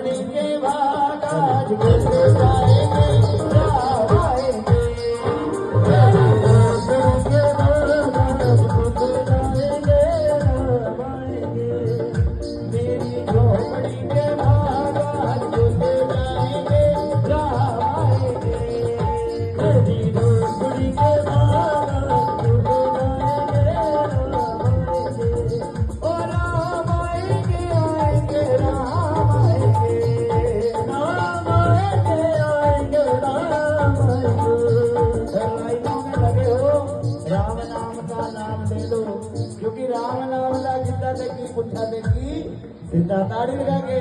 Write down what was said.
झोपड़ी के भाग आज कैसे जाएंगे राम आएंगे। मेरी झोपड़ी के भाग आज कैसे जाएंगे राम आएंगे। मेरी झोपड़ी के भाग आज कैसे जाएंगे राम आएंगे। मेरी झोपड़ी के भाग आज कैसे जाएंगे राम आएंगे। ओ राम आएंगे आएंगे राम आएंगे। राम आएंगे आएंगे राम आएंगे। लाइनों में लगे हो, राम नाम का नाम ले लो, क्योंकि राम नाम का जिद्दा देखी पुछा देखी सीधा ताड़ी लगा के